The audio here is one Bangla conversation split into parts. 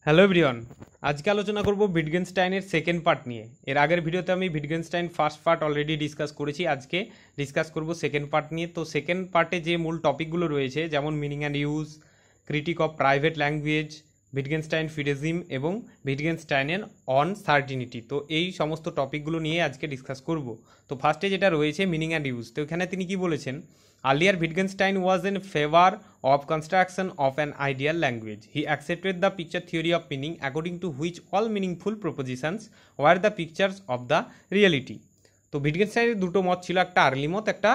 হ্যালো এভরিওয়ান, আজকে আলোচনা করব ভিটগেনস্টাইনের সেকেন্ড পার্ট নিয়ে। এর আগের ভিডিওতে আমি ভিটগেনস্টাইন ফার্স্ট পার্ট অলরেডি ডিসকাস করেছি। আজকে ডিসকাস করব সেকেন্ড পার্ট নিয়ে। তো সেকেন্ড পার্টে যে মূল টপিকগুলো রয়েছে, যেমন meaning and use, critique of private language, Wittgenstein fideism এবং ভিটগেনস্টাইনের অনসার্টিনিটি, তো এই সমস্ত টপিকগুলো নিয়ে আজকে ডিসকাস করব। তো ফার্স্টে যেটা রয়েছে মিনিং অ্যান্ড ইউজ, তো এখানে তিনি কি বলেছেন, Earlier, Wittgenstein was in favor of construction of an ideal language. He accepted the picture theory of meaning, according to which all meaningful propositions were the pictures of the reality. তো ভিটগেনস্টাইনের দুটো মত ছিল, একটা আর্লি মত, একটা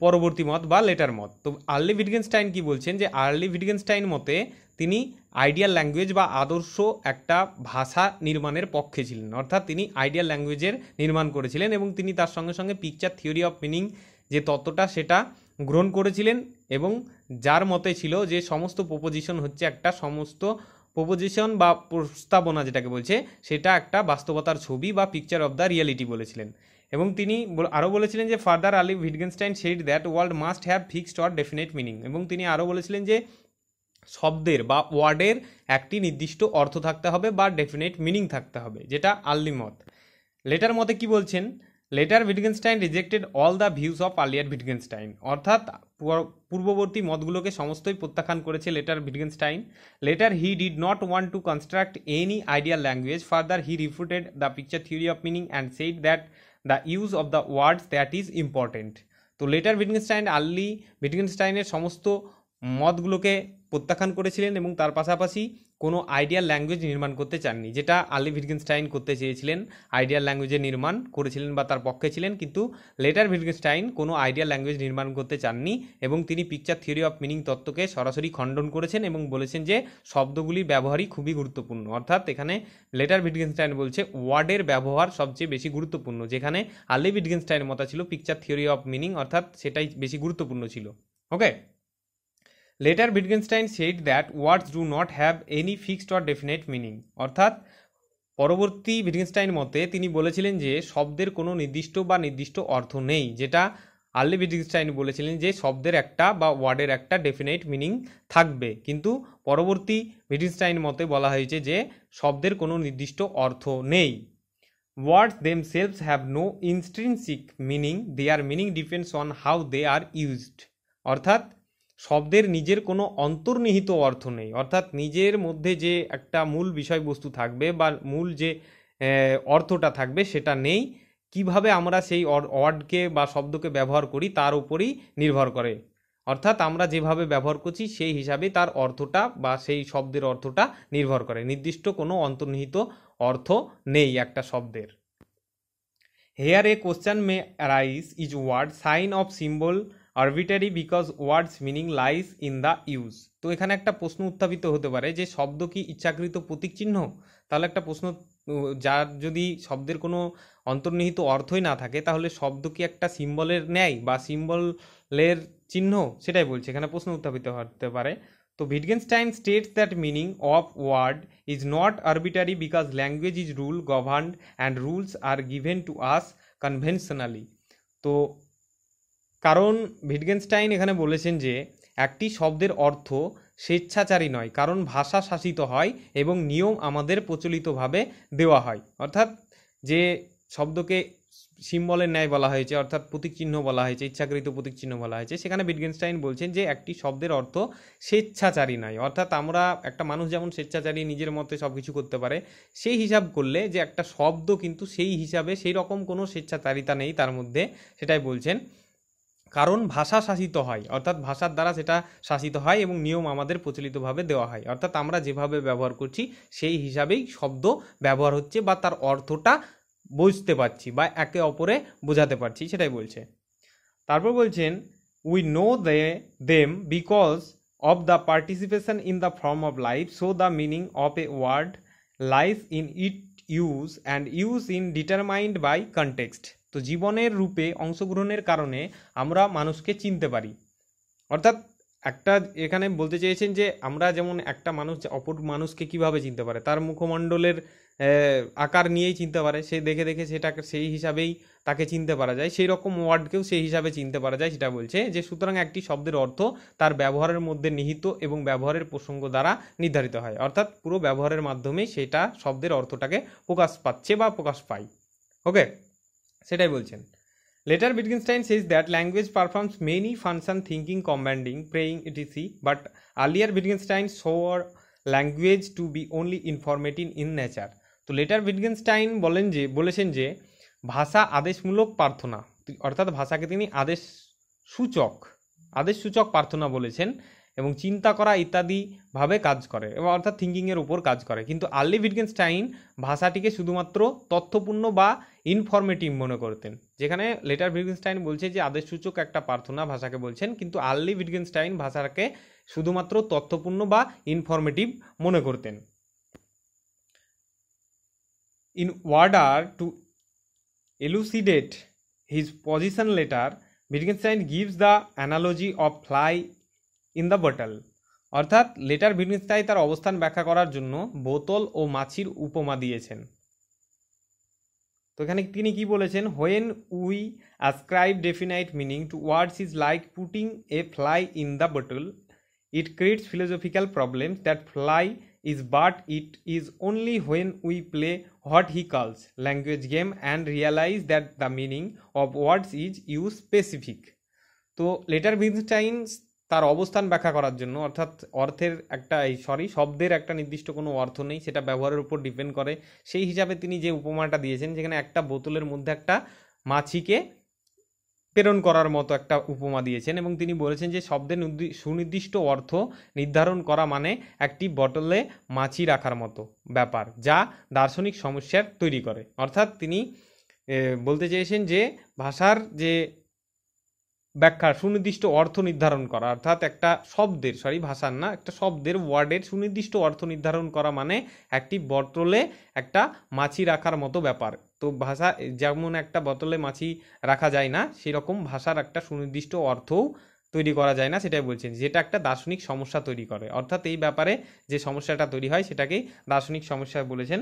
পরবর্তী মত বা লেটার মত। তো আর্লি ভিটগেনস্টাইন কি বলছেন, যে আর্লি ভিটগেনস্টাইন মতে তিনি আইডিয়াল ল্যাঙ্গুয়েজ বা আদর্শ একটা ভাষা নির্মাণের পক্ষে ছিলেন, অর্থাৎ তিনি আইডিয়াল ল্যাঙ্গুয়েজের নির্মাণ করেছিলেন এবং তিনি তার সঙ্গে সঙ্গে পিকচার থিওরি অফ মিনিং যে তত্ত্বটা সেটা গ্রহণ করেছিলেন, এবং যার মতে ছিল যে সমস্ত প্রপোজিশন হচ্ছে একটা সমস্ত প্রপোজিশন বা প্রস্তাবনা যেটাকে বলছে সেটা একটা বাস্তবতার ছবি বা পিকচার অফ দ্য রিয়েলিটি বলেছিলেন। এবং তিনি আরও বলেছিলেন যে further early Wittgenstein said that world must have fixed or definite meaning, এবং তিনি আরও বলেছিলেন যে শব্দের বা ওয়ার্ডের একটি নির্দিষ্ট অর্থ থাকতে হবে বা ডেফিনেট মিনিং থাকতে হবে, যেটা আর্লি মত। লেটার মতে কি বলছেন, later Wittgenstein rejected all the views of earlier Wittgenstein, অর্থাৎ পূর্ববর্তী মতগুলোকে সমস্তই প্রত্যাখ্যান করেছে later Wittgenstein. Later he did not want to construct any ideal language, further he refuted the picture theory of meaning and said that the use of the words that is important. তো লেটার ভিটগেনস্টাইন আর্লি ভিটগেনস্টাইনের সমস্ত মতগুলোকে প্রত্যাখ্যান করেছিলেন এবং তার পাশাপাশি কোনো আইডিয়াল ল্যাঙ্গুয়েজ নির্মাণ করতে চাননি, যেটা আর্লি ভিটগেনস্টাইন করতে চেয়েছিলেন, আইডিয়াল ল্যাঙ্গুয়েজের নির্মাণ করেছিলেন বা তার পক্ষে ছিলেন, কিন্তু লেটার ভিটগেনস্টাইন কোনো আইডিয়াল ল্যাঙ্গুয়েজ নির্মাণ করতে চাননি এবং তিনি পিকচার থিওরি অফ মিনিং তত্ত্বকে সরাসরি খণ্ডন করেছেন এবং বলেছেন যে শব্দগুলির ব্যবহারই খুবই গুরুত্বপূর্ণ। অর্থাৎ এখানে লেটার ভিটগেনস্টাইন বলছে ওয়ার্ডের ব্যবহার সবচেয়ে বেশি গুরুত্বপূর্ণ, যেখানে আর্লি ভিটগেনস্টাইনের মত ছিল পিকচার থিওরি অফ মিনিং, অর্থাৎ সেটাই বেশি গুরুত্বপূর্ণ ছিল। ওকে, Later Wittgenstein said that words do not have any fixed or definite meaning, অর্থাৎ পরবর্তী ভিটগেনস্টাইন মতে তিনি বলেছিলেন যে শব্দের কোনো নির্দিষ্ট বা নির্দিষ্ট অর্থ নেই, যেটা আর্লি ভিটগেনস্টাইন বলেছিলেন যে শব্দের একটা বা ওয়ার্ডের একটা ডেফিনেট মিনিং থাকবে, কিন্তু পরবর্তী ভিটগেনস্টাইন মতে বলা হয়েছে যে শব্দের কোনো নির্দিষ্ট অর্থ নেই। Words themselves have no intrinsic meaning, their meaning depends on how they are used, অর্থাৎ শব্দের নিজের কোনো অন্তর্নিহিত অর্থ নেই, অর্থাৎ নিজের মধ্যে যে একটা মূল বিষয়বস্তু থাকবে বা মূল যে অর্থটা থাকবে সেটা নেই। কিভাবে আমরা সেই ওয়ার্ডকে বা শব্দকে ব্যবহার করি তার উপরই নির্ভর করে, অর্থাৎ আমরা যেভাবে ব্যবহার করছি সেই হিসাবে তার অর্থটা বা সেই শব্দের অর্থটা নির্ভর করে, নির্দিষ্ট কোনো অন্তর্নিহিত অর্থ নেই একটা শব্দের। Here a question may arise, is word, sign of symbol arbitrary because words meaning lies in the use? তো এখানে একটা প্রশ্ন উত্থাপিত হতে পারে যে শব্দ কি ইচ্ছাকৃত প্রতীক চিহ্ন? তাহলে একটা প্রশ্ন, যার যদি শব্দের কোনো অন্তর্নিহিত অর্থই না থাকে তাহলে শব্দ কি একটা সিম্বলের ন্যায় বা সিম্বলের চিহ্ন? সেটাই বলছে, এখানে প্রশ্ন উত্থাপিত হতে পারে। তো Wittgenstein states that meaning of word is not arbitrary because language is rule governed and rules are given to us conventionally. তো কারণ ভিটগেনস্টাইন এখানে বলেছেন যে একটি শব্দের অর্থ স্বেচ্ছাচারী নয়, কারণ ভাষা শাসিত হয় এবং নিয়ম আমাদের প্রচলিতভাবে দেওয়া হয়, অর্থাৎ যে শব্দকে সিম্বলের ন্যায় বলা হয়েছে, অর্থাৎ প্রতীক চিহ্ন বলা হয়েছে, ইচ্ছাকৃত প্রতীক চিহ্ন বলা হয়েছে, সেখানে ভিটগেনস্টাইন বলছেন যে একটি শব্দের অর্থ স্বেচ্ছাচারী নয়, অর্থাৎ আমরা একটা মানুষ যেমন স্বেচ্ছাচারী নিজের মতে সব কিছু করতে পারে, সেই হিসাব করলে যে একটা শব্দ কিন্তু সেই হিসাবে সেই রকম কোনো স্বেচ্ছাচারিতা নেই তার মধ্যে, সেটাই বলছেন। কারণ ভাষা শাসিত হয়, অর্থাৎ ভাষার দ্বারা সেটা শাসিত হয় এবং নিয়ম আমাদের প্রচলিতভাবে দেওয়া হয়, অর্থাৎ আমরা যেভাবে ব্যবহার করছি সেই হিসাবেই শব্দ ব্যবহার হচ্ছে বা তার অর্থটা বুঝতে পারছি বা একে অপরে বোঝাতে পারছি, সেটাই বলছে। তারপর বলছেন, we know them because of the participation in the form of life, so the meaning of a word life in it use and use in determined by context. তো জীবনের রূপে অংশগ্রহণের কারণে আমরা মানুষকে চিনতে পারি, অর্থাৎ একটা এখানে বলতে চেয়েছেন যে আমরা যেমন একটা মানুষ অপর মানুষকে কিভাবে চিনতে পারে, তার মুখমণ্ডলের আকার নিয়েই চিনতে পারে, সে দেখে দেখে সেটাকে সেই হিসাবেই তাকে চিনতে পারা যায়, সেই রকম ওয়ার্ডকেও সেই হিসাবে চিনতে পারা যায়। সেটা বলছে যে সুতরাং একটি শব্দের অর্থ তার ব্যবহারের মধ্যে নিহিত এবং ব্যবহারের প্রসঙ্গ দ্বারা নির্ধারিত হয়, অর্থাৎ পুরো ব্যবহারের মাধ্যমেই সেটা শব্দের অর্থটাকে প্রকাশ পাচ্ছে বা প্রকাশ পায়। ওকে, সেটাই বলছেন। Later, Wittgenstein says that language performs many functions, thinking, commanding, praying, etc. But earlier Wittgenstein saw language to be only informative in nature. তো লেটার উইটগেনস্টাইন বলেছেন যে ভাষা আদেশমূলক প্রার্থনা, অর্থাৎ ভাষাকে তিনি আদেশসূচক প্রার্থনা বলেছেন এবং চিন্তা করা ইত্যাদি ভাবে কাজ করে এবং অর্থাৎ থিঙ্কিংয়ের উপর কাজ করে। কিন্তু আর্লি উইটগেনস্টাইন ভাষাটিকে শুধুমাত্র তথ্যপূর্ণ বা ইনফরমেটিভ মনে করতেন। যেখানে লেটার উইটগেনস্টাইন বলছে যে আদেশসূচক একটা প্রার্থনা ভাষাকে বলছেন, কিন্তু আর্লি উইটগেনস্টাইন ভাষাকে শুধুমাত্র তথ্যপূর্ণ বা ইনফরমেটিভ মনে করতেন। In order to elucidate his position later, Wittgenstein gives the analogy of fly in the bottle. অর্থাৎ লেটার উইটগেনস্টাইন তার অবস্থান ব্যাখ্যা করার জন্য বোতল ও মাছির উপমা দিয়েছেন। তো এখানে তিনি কি বলেছেন, when we ascribe definite meaning to words is like putting a fly in the bottle, it creates philosophical problems that fly is but it is only when we play what he calls language game and realize that the meaning of words is used specific. তো লেটার উইটগেনস্টাইন তার অবস্থান ব্যাখ্যা করার জন্য, অর্থাৎ অর্থের একটা শব্দের একটা নির্দিষ্ট কোনো অর্থ নেই, সেটা ব্যবহারের উপর ডিপেন্ড করে, সেই হিসাবে তিনি যে উপমাটা দিয়েছেন যেখানে একটা বোতলের মধ্যে একটা মাছিকে প্রেরণ করার মতো একটা উপমা দিয়েছেন এবং তিনি বলেছেন যে শব্দের সুনির্দিষ্ট অর্থ নির্ধারণ করা মানে একটি বটলে মাছি রাখার মতো ব্যাপার, যা দার্শনিক সমস্যার তৈরি করে। অর্থাৎ তিনি বলতে চেয়েছেন যে ভাষার যে ব্যাখ্যা সুনির্দিষ্ট অর্থ নির্ধারণ করা, অর্থাৎ একটা শব্দের ভাষার না, একটা শব্দের ওয়ার্ডের সুনির্দিষ্ট অর্থ নির্ধারণ করা মানে একটি বোতলে একটা মাছি রাখার মতো ব্যাপার। তো ভাষা যেমন একটা বোতলে মাছি রাখা যায় না, সেরকম ভাষার একটা সুনির্দিষ্ট অর্থও তৈরি করা যায় না, সেটাই বলছেন, যেটা একটা দার্শনিক সমস্যা তৈরি করে। অর্থাৎ এই ব্যাপারে যে সমস্যাটা তৈরি হয় সেটাকেই দার্শনিক সমস্যা বলেছেন।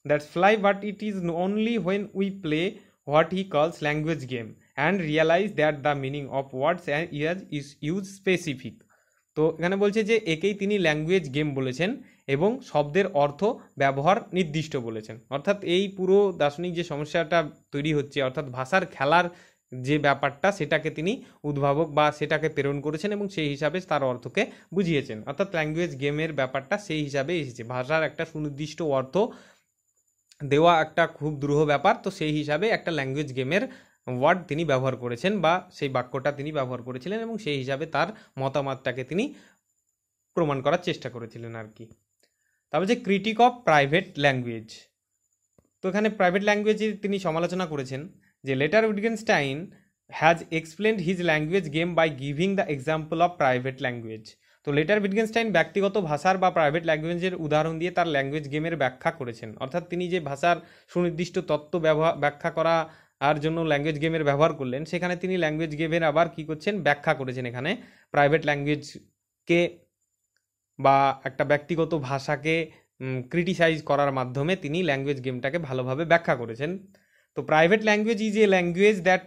That's fly but it is only when we play what he calls language game and realize that the meaning of words and is used specific. তো এখানে বলছে যে একেই তিনি ল্যাঙ্গুয়েজ গেম বলেছেন এবং শব্দের অর্থ ব্যবহার নির্দিষ্ট বলেছেন। অর্থাৎ এই পুরো দার্শনিক যে সমস্যাটা তৈরি হচ্ছে, অর্থাৎ ভাষার খেলার যে ব্যাপারটা, সেটাকে তিনি উদ্ভাবক বা সেটাকে প্রেরণ করেছেন এবং সেই হিসাবে তার অর্থকে বুঝিয়েছেন। অর্থাৎ ল্যাঙ্গুয়েজ গেমের ব্যাপারটা সেই হিসাবে এসেছে, ভাষার একটা সুনির্দিষ্ট অর্থ দেওয়া একটা খুব দুরূহ ব্যাপার, তো সেই হিসাবে একটা ল্যাঙ্গুয়েজ গেমের ওয়ার্ড তিনি ব্যবহার করেছেন বা সেই বাক্যটা তিনি ব্যবহার করেছিলেন এবং সেই হিসাবে তার মতামতটাকে তিনি প্রমাণ করার চেষ্টা করেছিলেন আর কি। তারপর যে ক্রিটিক অফ প্রাইভেট ল্যাঙ্গুয়েজ, তো এখানে প্রাইভেট ল্যাঙ্গুয়েজের তিনি সমালোচনা করেছেন যে later Wittgenstein has explained his language game by giving the example of private language. তো লেটার উইটগেনস্টাইন ব্যক্তিগত ভাষার বা প্রাইভেট ল্যাঙ্গুয়েজের উদাহরণ দিয়ে তার ল্যাঙ্গুয়েজ গেমের ব্যাখ্যা করেছেন। অর্থাৎ তিনি যে ভাষার সুনির্দিষ্ট তত্ত্ব ব্যাখ্যা করা আর জন্য ল্যাঙ্গুয়েজ গেমের ব্যবহার করলেন, সেখানে তিনি ল্যাঙ্গুয়েজ গেমের আবার কি করছেন, ব্যাখ্যা করেছেন। এখানে প্রাইভেট ল্যাঙ্গুয়েজকে বা একটা ব্যক্তিগত ভাষাকে ক্রিটিসাইজ করার মাধ্যমে তিনি ল্যাঙ্গুয়েজ গেমটাকে ভালোভাবে ব্যাখ্যা করেছেন। তো private language is a language that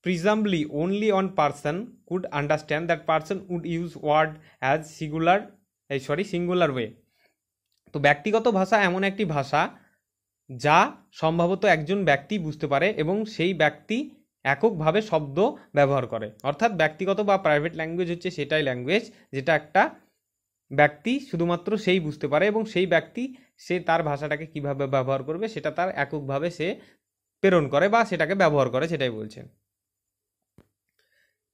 presumably only one person could understand, that person would use word as singular way. তো ব্যক্তিগত ভাষা এমন একটি ভাষা যা সম্ভবত একজন ব্যক্তি বুঝতে পারে এবং সেই ব্যক্তি এককভাবে শব্দ ব্যবহার করে। অর্থাৎ ব্যক্তিগত বা প্রাইভেট ল্যাঙ্গুয়েজ হচ্ছে সেটাই ল্যাঙ্গুয়েজ যেটা একটা ব্যক্তি শুধুমাত্র সেই বুঝতে পারে এবং সেই ব্যক্তি সে তার ভাষাটাকে কিভাবে ব্যবহার করবে সেটা তার এককভাবে সে প্রেরণ করে বা সেটাকে ব্যবহার করে, সেটাই বলছেন।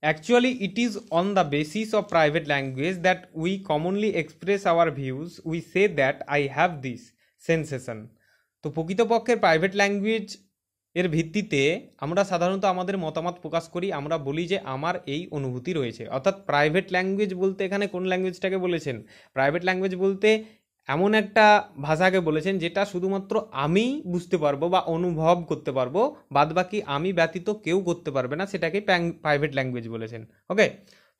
Actually, it is on the basis of private language that we commonly express our views. We say that I have this sensation. তো প্রকৃতপক্ষের প্রাইভেট ল্যাঙ্গুয়েজ এর ভিত্তিতে আমরা সাধারণত আমাদের মতামত প্রকাশ করি, আমরা বলি যে আমার এই অনুভূতি রয়েছে। অর্থাৎ প্রাইভেট ল্যাঙ্গুয়েজ বলতে এখানে কোন ল্যাঙ্গুয়েজটাকে বলেছেন, প্রাইভেট ল্যাঙ্গুয়েজ বলতে এমন একটা ভাষাকে বলেছেন যেটা শুধুমাত্র আমি বুঝতে পারবো বা অনুভব করতে পারবো, বাদবাকি আমি ব্যতীত কেউ করতে পারবে না, সেটাকে প্রাইভেট ল্যাঙ্গুয়েজ বলেছেন। ওকে,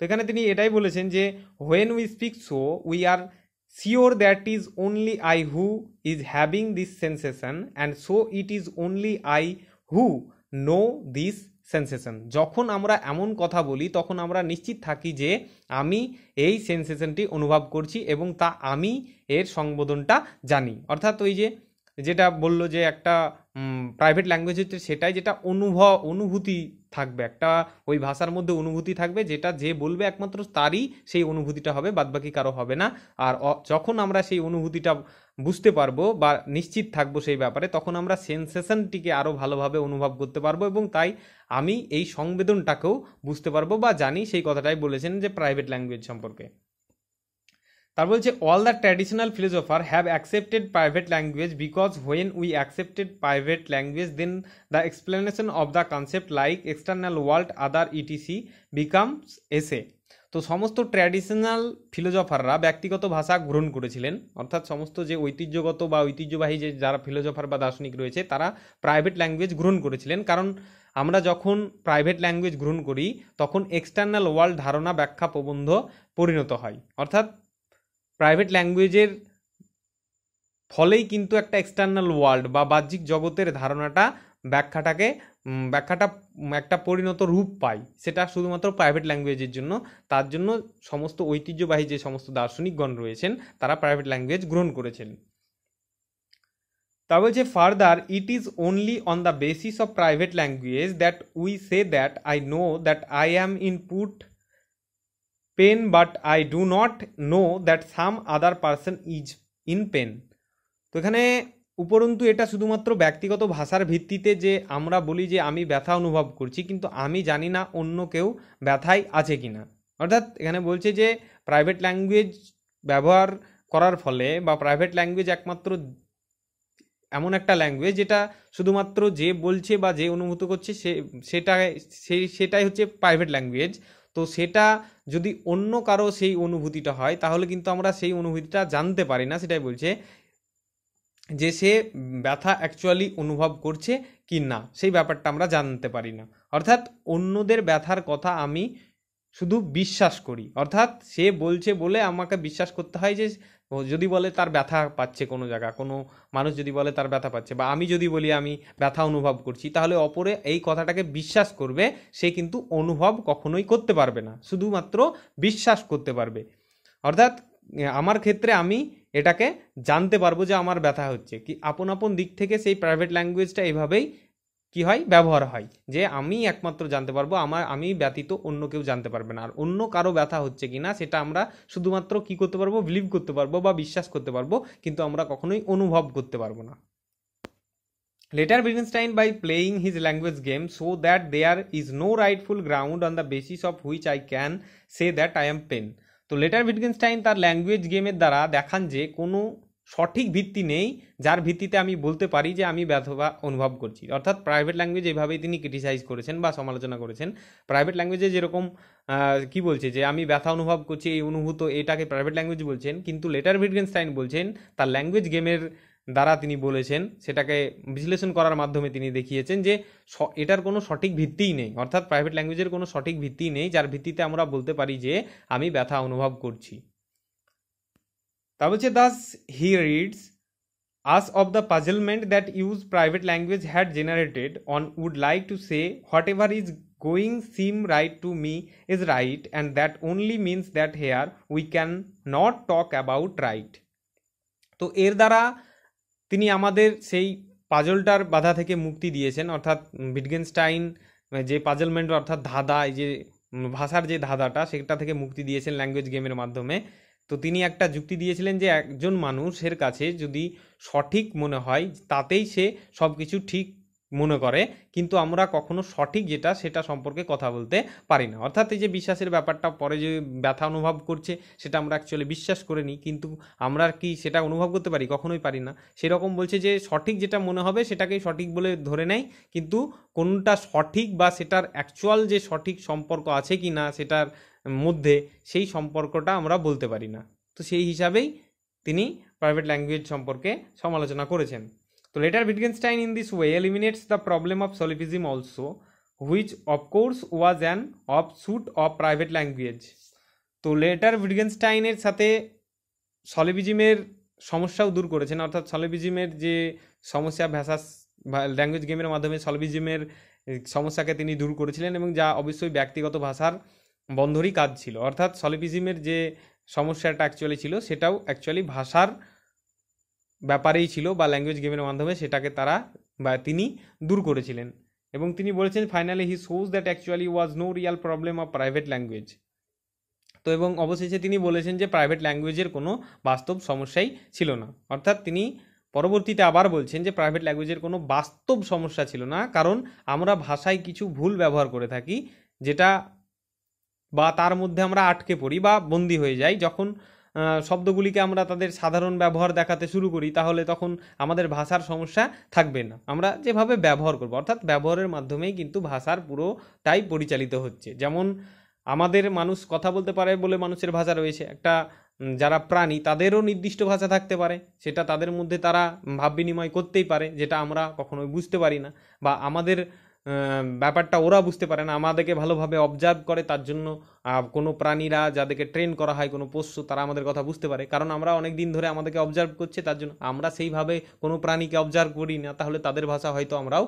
তো এখানে তিনি এটাই বলেছেন যে when we speak so we are sure that is only I who is having this sensation and so it is only I who no this sensation. যখন আমরা এমন কথা বলি তখন আমরা নিশ্চিত থাকি যে আমি এই সেন্সেশনটি অনুভব করছি এবং তা আমি এর সংবোধনটা জানি। অর্থাৎ ওই যে যেটা বললো যে একটা প্রাইভেট ল্যাঙ্গুয়েজ হচ্ছে সেটাই যেটা অনুভূতি থাকবে, একটা ওই ভাষার মধ্যে অনুভূতি থাকবে, যেটা যে বলবে একমাত্র তারই সেই অনুভূতিটা হবে, বাদবাকি কারো হবে না। আর যখন আমরা সেই অনুভূতিটা বুঝতে পারবো বা নিশ্চিত থাকবো সেই ব্যাপারে, তখন আমরা সেন্সেশনটিকে আরও ভালোভাবে অনুভব করতে পারবো এবং তাই আমি এই সংবেদনটাকেও বুঝতে পারবো বা জানি, সেই কথাটাই বলেছেন যে প্রাইভেট ল্যাঙ্গুয়েজ সম্পর্কে। তার বলছে all the traditional philosopher have accepted private language because when we accepted private language then the explanation of the concept like external world other etc becomes এসে। তো সমস্ত ট্র্যাডিশনাল ফিলোসফাররা ব্যক্তিগত ভাষা গ্রহণ করেছিলেন, অর্থাৎ সমস্ত যে ঐতিহ্যগত বা ঐতিহ্যবাহী যে যারা ফিলোসফার বা দার্শনিক রয়েছে তারা প্রাইভেট ল্যাঙ্গুয়েজ গ্রহণ করেছিলেন। কারণ আমরা যখন প্রাইভেট ল্যাঙ্গুয়েজ গ্রহণ করি তখন এক্সটার্নাল ওয়ার্ল্ড ধারণা ব্যাখ্যা প্রবন্ধ পরিণত হয়, অর্থাৎ প্রাইভেট ল্যাঙ্গুয়েজের ফলেই কিন্তু একটা এক্সটার্নাল ওয়ার্ল্ড বা বাহ্যিক জগতের ধারণাটা ব্যাখ্যাটা একটা পরিণত রূপ পায়, সেটা শুধুমাত্র প্রাইভেট ল্যাঙ্গুয়েজের জন্য। তার জন্য সমস্ত ঐতিহ্যবাহী যে সমস্ত দার্শনিকগণ রয়েছেন তারা প্রাইভেট ল্যাঙ্গুয়েজ গ্রহণ করেছেন। তা বলছে further it is only on the basis of private language that we say that I know that I am in put pain but I do not know that some other person is in pain. তো এখানে উপরন্তু এটা শুধুমাত্র ব্যক্তিগত ভাষার ভিত্তিতে যে আমরা বলি যে আমি ব্যথা অনুভব করছি, কিন্তু আমি জানি না অন্য কেউ ব্যথায় আছে কিনা। অর্থাৎ এখানে বলছে যে প্রাইভেট ল্যাঙ্গুয়েজ ব্যবহার করার ফলে বা প্রাইভেট ল্যাঙ্গুয়েজ একমাত্র এমন একটা ল্যাঙ্গুয়েজ যেটা শুধুমাত্র যে বলছে বা যে অনুভূত করছে সেটাই হচ্ছে প্রাইভেট ল্যাঙ্গুয়েজ। তো সেটা যদি অন্য কারো সেই অনুভূতিটা হয় তাহলে কিন্তু আমরা সেই অনুভূতিটা জানতে পারি না। সেটাই বলছে যে সে ব্যথা অ্যাকচুয়ালি অনুভব করছে কি না, সেই ব্যাপারটা আমরা জানতে পারি না। অর্থাৎ অন্যদের ব্যথার কথা আমি শুধু বিশ্বাস করি, অর্থাৎ সে বলছে বলে আমাকে বিশ্বাস করতে হয় যে যদি বলে তার ব্যথা পাচ্ছে কোনো জায়গা, কোনো মানুষ যদি বলে তার ব্যথা পাচ্ছে, বা আমি যদি বলি আমি ব্যথা অনুভব করছি, তাহলে অপরে এই কথাটাকে বিশ্বাস করবে, সে কিন্তু অনুভব কখনোই করতে পারবে না, শুধুমাত্র বিশ্বাস করতে পারবে। অর্থাৎ আমার ক্ষেত্রে আমি এটাকে জানতে পারবো যে আমার ব্যথা হচ্ছে কি, আপন আপন দিক থেকে সেই প্রাইভেট ল্যাঙ্গুয়েজটা এইভাবেই কি হয়, ব্যবহার হয়, যে আমি একমাত্র জানতে পারবো, আমি ব্যতীত অন্য কেউ জানতে পারবে না। আর অন্য কারো ব্যথা হচ্ছে কিনা সেটা আমরা শুধুমাত্র কি করতে পারবো, বিলিভ করতে পারবো বা বিশ্বাস করতে পারবো, কিন্তু আমরা কখনোই অনুভব করতে পারবো না। Later Wittgenstein by playing his language game so that there is no rightful ground on the basis of which I can say that I am pain. তো লেটার উইটগেনস্টাইন তার ল্যাঙ্গুয়েজ গেমের দ্বারা দেখান যে কোনো সঠিক ভিত্তি নেই যার ভিত্তিতে আমি বলতে পারি যে আমি ব্যথা অনুভব করছি। অর্থাৎ প্রাইভেট ল্যাঙ্গুয়েজ এভাবেই তিনি ক্রিটিসাইজ করেছেন বা সমালোচনা করেছেন। প্রাইভেট ল্যাঙ্গুয়েজে যেরকম কি বলছে যে আমি ব্যথা অনুভব করছি, এই অনুভূত, এটাকে প্রাইভেট ল্যাঙ্গুয়েজ বলছেন, কিন্তু লেটার উইটগেনস্টাইন বলছেন তার ল্যাঙ্গুয়েজ গেমের দ্বারা তিনি বলেছেন, সেটাকে বিশ্লেষণ করার মাধ্যমে তিনি দেখিয়েছেন যে এটার কোনো সঠিক ভিত্তিই নেই, অর্থাৎ প্রাইভেট ল্যাঙ্গুয়েজের কোনো সঠিক ভিত্তি নেই যার ভিত্তিতে আমরা বলতে পারি যে আমি ব্যথা অনুভব করছি। তা বলছে Das he reads us of the puzzlement that use private language had generated on would like to say whatever is going seem right to me is right, and that only means that here we can not talk about right. তো এর দ্বারা তিনি আমাদের সেই পাজলটার বাধা থেকে মুক্তি দিয়েছেন, অর্থাৎ উইটগেনস্টাইন যে পাজলমেন্ট অর্থাৎ ধাঁধা, এই যে ভাষার যে ধাঁধাটা, সেটা থেকে মুক্তি দিয়েছেন ল্যাঙ্গুয়েজ গেমের মাধ্যমে। তো তিনি একটা যুক্তি দিয়েছিলেন যে একজন মানুষের কাছে যদি সঠিক মনে হয় তাতেই সে সব কিছু ঠিক মনে করে, কিন্তু আমরা কখনো সঠিক যেটা সেটা সম্পর্কে কথা বলতে পারি না। অর্থাৎ এই যে বিশ্বাসের ব্যাপারটা, পরে যে ব্যথা অনুভব করছে সেটা আমরা অ্যাকচুয়ালি বিশ্বাস করে নিই, কিন্তু আমরা কি সেটা অনুভব করতে পারি? কখনোই পারি না। সেরকম বলছে যে সঠিক যেটা মনে হবে সেটাকেই সঠিক বলে ধরে নেয়, কিন্তু কোনটা সঠিক বা সেটার অ্যাকচুয়াল যে সঠিক সম্পর্ক আছে কি না সেটার মধ্যে, সেই সম্পর্কটা আমরা বলতে পারি না। তো সেই হিসাবেই তিনি প্রাইভেট ল্যাঙ্গুয়েজ সম্পর্কে সমালোচনা করেছেন। তো later Wittgenstein in this way eliminates the problem of solipsism also which of course was an offshoot of private language. তো লেটার উইটগেনস্টাইনের সাথে সলিভিজমের সমস্যাও দূর করেছেন, অর্থাৎ সলিভিজমের যে সমস্যা ভ্যাসাস ল্যাঙ্গুয়েজ গেমের মাধ্যমে সলিভিজমের সমস্যাকে তিনি দূর করেছিলেন, এবং যা অবশ্যই ব্যক্তিগত ভাষার বন্ধরই কাজ ছিল। অর্থাৎ সলিভিজমের যে সমস্যাটা অ্যাকচুয়ালি ছিল সেটাও অ্যাকচুয়ালি ভাষার ব্যাপারেই ছিল, বা ল্যাঙ্গুয়েজ গেমের মাধ্যমে সেটাকে তিনি দূর করেছিলেন। এবং তিনি বলেছেন finally he shows that actually was no real problem of private language. তো এবং অবশেষে তিনি বলেছেন যে প্রাইভেট ল্যাঙ্গুয়েজের কোনো বাস্তব সমস্যাই ছিল না। অর্থাৎ তিনি পরবর্তীতে আবার বলছেন যে প্রাইভেট ল্যাঙ্গুয়েজের কোনো বাস্তব সমস্যা ছিল না, কারণ আমরা ভাষায় কিছু ভুল ব্যবহার করে থাকি, যেটা বা তার মধ্যে আমরা আটকে পড়ি বা বন্দি হয়ে যাই। যখন শব্দগুলিকে আমরা তাদের সাধারণ ব্যবহার দেখাতে শুরু করি, তাহলে তখন আমাদের ভাষার সমস্যা থাকবে না, আমরা যেভাবে ব্যবহার করব। অর্থাৎ ব্যবহারের মাধ্যমেই কিন্তু ভাষার পুরোটাই পরিচালিত হচ্ছে। যেমন আমাদের মানুষ কথা বলতে পারে বলে মানুষের ভাষা রয়েছে, একটা যারা প্রাণী তাদেরও নির্দিষ্ট ভাষা থাকতে পারে, সেটা তাদের মধ্যে তারা ভাব বিনিময় করতেই পারে, যেটা আমরা কখনোই বুঝতে পারি না, বা আমাদের ব্যাপারটা ওরা বুঝতে পারে না, আমাদেরকে ভালোভাবে অবজার্ভ করে। তার জন্য কোনো প্রাণীরা যাদেরকে ট্রেন করা হয়, কোনো পোষ্য, তারা আমাদের কথা বুঝতে পারে, কারণ আমরা অনেক দিন ধরে আমাদেরকে অবজার্ভ করছে। তার জন্য আমরা সেইভাবে কোনো প্রাণীকে অবজার্ভ করি না, তাহলে তাদের ভাষা হয়তো আমরাও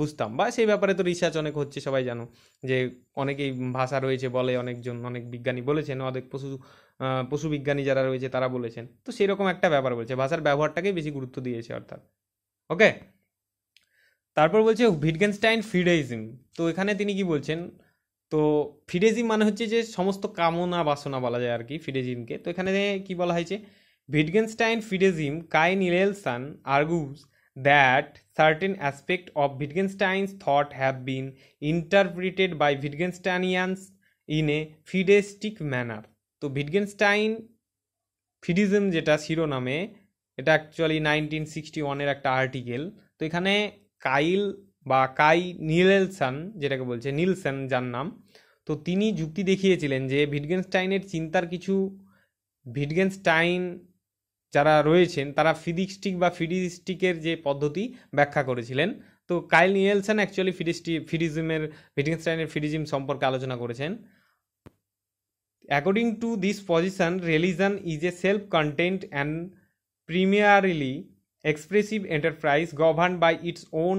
বুঝতাম। বা সেই ব্যাপারে তো রিসার্চ অনেক হচ্ছে, সবাই জানো যে অনেকেই ভাষা রয়েছে বলে, অনেক বিজ্ঞানী বলেছেন, অনেক পশু বিজ্ঞানী যারা রয়েছে তারা বলেছেন। তো সেরকম একটা ব্যাপার বলছে, ভাষার ব্যবহারটাকে বেশি গুরুত্ব দিয়েছে অর্থাৎ। ওকে, তারপর বলছে ভিটগেনস্টাইন ফিডেইজম। তো এখানে তিনি কি বলছেন, তো ফিডেজিম মানে হচ্ছে যে সমস্ত কামনা বাসনা বলা যায় আর কি ফিডেজিমকে। তো এখানে কি বলা হয়েছে, Wittgenstein fideism Kai Nielsen argues that certain aspect of Wittgenstein's thought have been interpreted by Wittgensteinians in a fideistic manner. তো ভিটগেনস্টাইন ফিডিজম যেটা শিরোনামে, এটা অ্যাকচুয়ালি 1961-এর একটা আর্টিকেল। তো এখানে কাই নিলেলসন, যেটাকে বলছে নিলসন যার নাম, তো তিনি যুক্তি দেখিয়েছিলেন যে ভিটগেনস্টাইনের চিন্তার কিছু, ভিটগেনস্টাইন যারা রয়েছেন তারা ফিডিস্টিকের যে পদ্ধতি ব্যাখ্যা করেছিলেন। তো কাইল নিয়েলসন অ্যাকচুয়ালি ভিটগেনস্টাইনের ফিডিজম সম্পর্কে আলোচনা করেছেন। According to this position, religion is a self content and primarily expressive enterprise governed by its own